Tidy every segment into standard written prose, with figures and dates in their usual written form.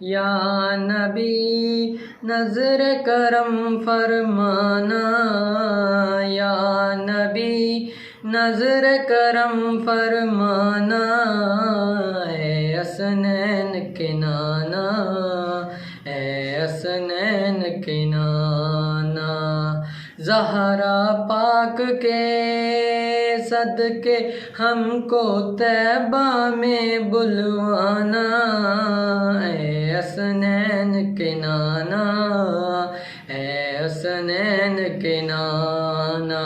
یا نبی نظر کرم فرمانا، یا نبی نظر کرم فرمانا، اے حسنین کے نانا، اے حسنین کے نانا، زہرا پاک کے صدقے ہم کو طیبہ میں بلوانا، اے حسنین کے نانا، اے حسنین کے نانا،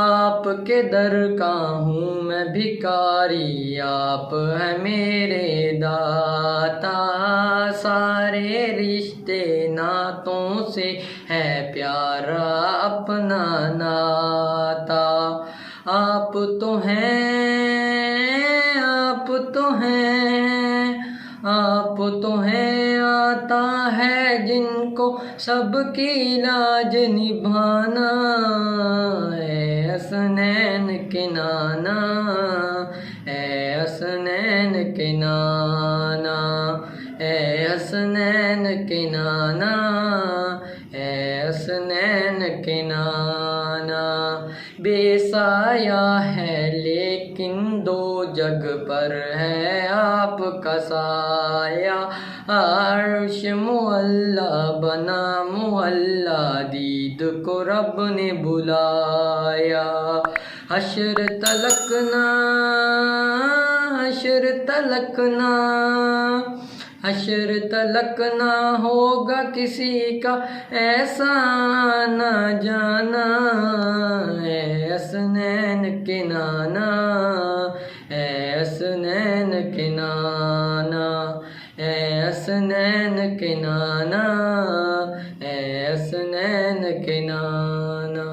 آپ کے در کا ہوں میں بھکاری، آپ ہیں میرے داتا، سارے رشتے ناتوں سے ہے پیارا اپنا ناتا، آپ تو ہیں، آپ تو ہیں، آپ تو ہیں، آتا ہے جن کو سب کی لاج نبھانا، اے حسنین کے نانا، اے حسنین کے نانا، اے حسنین کے نانا، اے حسنین کے نانا، بے سایہ ہے لیکن دو جگ پر ہے آپ کا سایہ، عرش معلا بنا معلا، دید کو رب نے بلایا، حشر تلک نہ، حشر تلک نہ، حشر تلک نہ ہوگا کسی کا ایسا نہ جانا، اے حسنین کے نانا، اے حسنین کے نانا، اے حسنین کے نانا، اے حسنین کے نانا۔